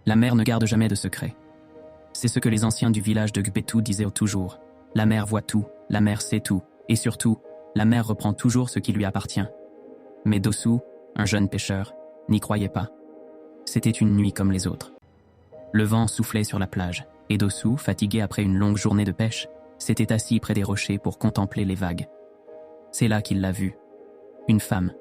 La mer ne garde jamais de secret. C'est ce que les anciens du village de Gbetu disaient toujours. La mer voit tout, la mer sait tout, et surtout, la mer reprend toujours ce qui lui appartient. Mais Dossou, un jeune pêcheur, n'y croyait pas. C'était une nuit comme les autres. Le vent soufflait sur la plage, et Dossou, fatigué après une longue journée de pêche, s'était assis près des rochers pour contempler les vagues. C'est là qu'il l'a vue. Une femme.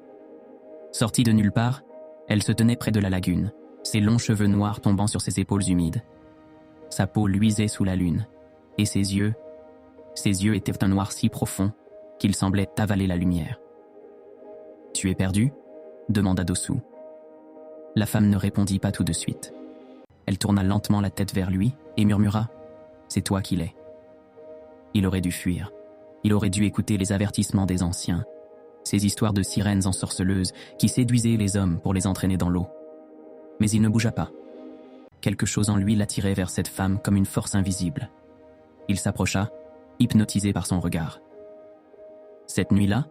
Sortie de nulle part, elle se tenait près de la lagune, ses longs cheveux noirs tombant sur ses épaules humides. Sa peau luisait sous la lune, et ses yeux étaient d'un noir si profond qu'ils semblaient avaler la lumière. « Tu es perdu ?» demanda Dossou. La femme ne répondit pas tout de suite. Elle tourna lentement la tête vers lui et murmura « C'est toi qui l'es. » Il aurait dû fuir. Il aurait dû écouter les avertissements des anciens, ces histoires de sirènes ensorceleuses qui séduisaient les hommes pour les entraîner dans l'eau. Mais il ne bougea pas. Quelque chose en lui l'attirait vers cette femme comme une force invisible. Il s'approcha, hypnotisé par son regard. Cette nuit-là,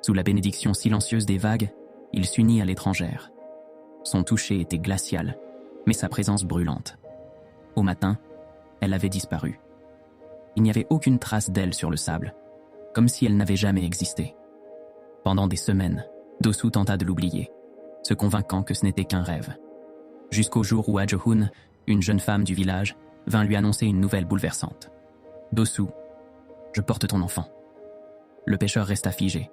sous la bénédiction silencieuse des vagues, il s'unit à l'étrangère. Son toucher était glacial, mais sa présence brûlante. Au matin, elle avait disparu. Il n'y avait aucune trace d'elle sur le sable, comme si elle n'avait jamais existé. Pendant des semaines, Dossou tenta de l'oublier, se convainquant que ce n'était qu'un rêve. Jusqu'au jour où Adjohun, une jeune femme du village, vint lui annoncer une nouvelle bouleversante. « Dossou, je porte ton enfant. » Le pêcheur resta figé.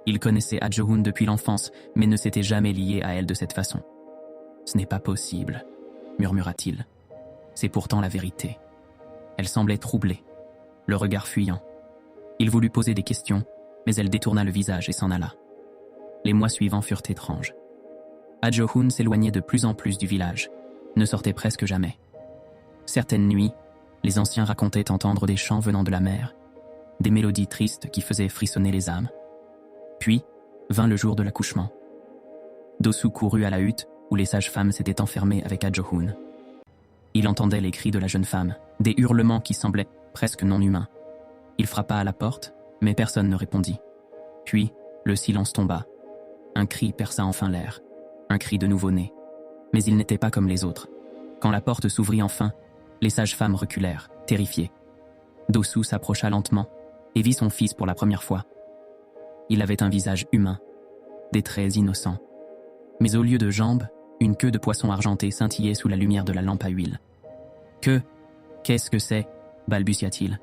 Il connaissait Adjohun depuis l'enfance, mais ne s'était jamais lié à elle de cette façon. « Ce n'est pas possible, » murmura-t-il. « C'est pourtant la vérité. » Elle semblait troublée, le regard fuyant. Il voulut poser des questions, mais elle détourna le visage et s'en alla. Les mois suivants furent étranges. Adjohun s'éloignait de plus en plus du village, ne sortait presque jamais. Certaines nuits, les anciens racontaient entendre des chants venant de la mer, des mélodies tristes qui faisaient frissonner les âmes. Puis, vint le jour de l'accouchement. Dossou courut à la hutte où les sages-femmes s'étaient enfermées avec Adjohun. Il entendait les cris de la jeune femme, des hurlements qui semblaient presque non humains. Il frappa à la porte, mais personne ne répondit. Puis, le silence tomba. Un cri perça enfin l'air. Un cri de nouveau-né. Mais il n'était pas comme les autres. Quand la porte s'ouvrit enfin, les sages-femmes reculèrent, terrifiées. Dossou s'approcha lentement et vit son fils pour la première fois. Il avait un visage humain, des traits innocents. Mais au lieu de jambes, une queue de poisson argenté scintillait sous la lumière de la lampe à huile. « Qu'est-ce que c'est ?» balbutia-t-il.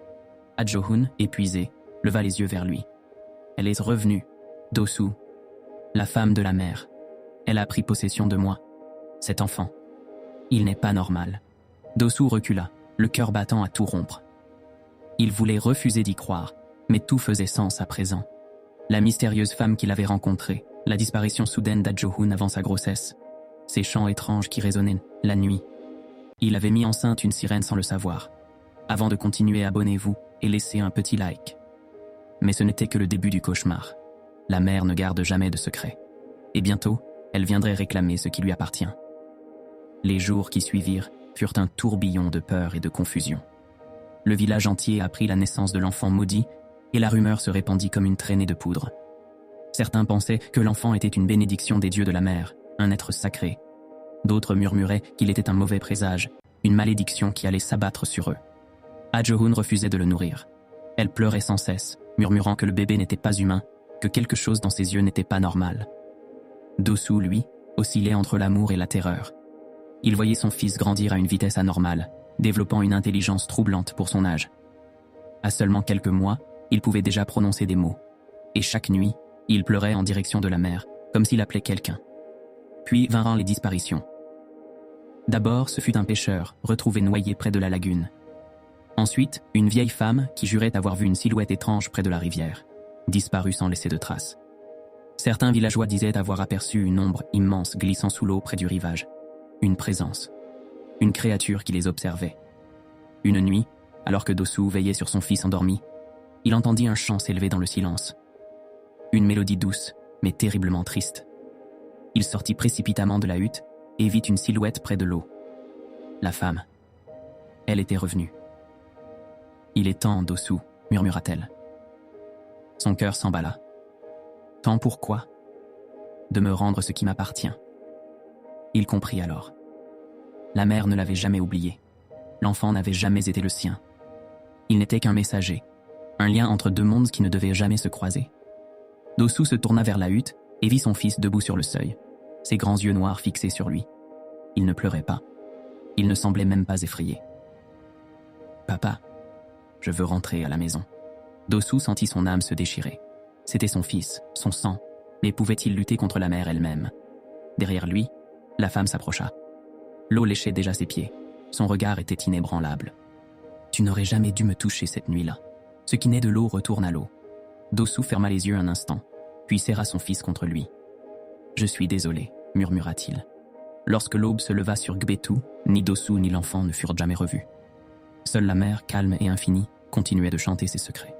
Adjohun, épuisée, leva les yeux vers lui. « Elle est revenue, Dossou, la femme de la mer. Elle a pris possession de moi, cet enfant. Il n'est pas normal. » Dossou recula, le cœur battant à tout rompre. Il voulait refuser d'y croire, mais tout faisait sens à présent. La mystérieuse femme qu'il avait rencontrée, la disparition soudaine d'Adjohun avant sa grossesse, ces chants étranges qui résonnaient la nuit. Il avait mis enceinte une sirène sans le savoir. Avant de continuer, abonnez-vous et laissez un petit like. Mais ce n'était que le début du cauchemar. La mer ne garde jamais de secret. Et bientôt, elle viendrait réclamer ce qui lui appartient. Les jours qui suivirent furent un tourbillon de peur et de confusion. Le village entier apprit la naissance de l'enfant maudit et la rumeur se répandit comme une traînée de poudre. Certains pensaient que l'enfant était une bénédiction des dieux de la mer, un être sacré. D'autres murmuraient qu'il était un mauvais présage, une malédiction qui allait s'abattre sur eux. Adjohun refusait de le nourrir. Elle pleurait sans cesse, murmurant que le bébé n'était pas humain, que quelque chose dans ses yeux n'était pas normal. Dossou, lui, oscillait entre l'amour et la terreur. Il voyait son fils grandir à une vitesse anormale, développant une intelligence troublante pour son âge. À seulement quelques mois, il pouvait déjà prononcer des mots. Et chaque nuit, il pleurait en direction de la mer, comme s'il appelait quelqu'un. Puis vinrent les disparitions. D'abord, ce fut un pêcheur, retrouvé noyé près de la lagune. Ensuite, une vieille femme qui jurait avoir vu une silhouette étrange près de la rivière, disparue sans laisser de traces. Certains villageois disaient avoir aperçu une ombre immense glissant sous l'eau près du rivage. Une présence. Une créature qui les observait. Une nuit, alors que Dossou veillait sur son fils endormi, il entendit un chant s'élever dans le silence. Une mélodie douce, mais terriblement triste. Il sortit précipitamment de la hutte et vit une silhouette près de l'eau. La femme. Elle était revenue. « Il est temps, Dossou, » murmura-t-elle. Son cœur s'emballa. « Temps pourquoi ? De me rendre ce qui m'appartient. » Il comprit alors. La mère ne l'avait jamais oublié. L'enfant n'avait jamais été le sien. Il n'était qu'un messager, un lien entre deux mondes qui ne devaient jamais se croiser. Dossou se tourna vers la hutte et vit son fils debout sur le seuil, ses grands yeux noirs fixés sur lui. Il ne pleurait pas. Il ne semblait même pas effrayé. « Papa, je veux rentrer à la maison. » Dossou sentit son âme se déchirer. C'était son fils, son sang, mais pouvait-il lutter contre la mère elle-même? Derrière lui, la femme s'approcha. L'eau léchait déjà ses pieds. Son regard était inébranlable. « Tu n'aurais jamais dû me toucher cette nuit-là. Ce qui naît de l'eau retourne à l'eau. » Dossou ferma les yeux un instant, puis serra son fils contre lui. « Je suis désolé, » murmura-t-il. Lorsque l'aube se leva sur Gbétou, ni Dossou ni l'enfant ne furent jamais revus. Seule la mer, calme et infinie, continuait de chanter ses secrets.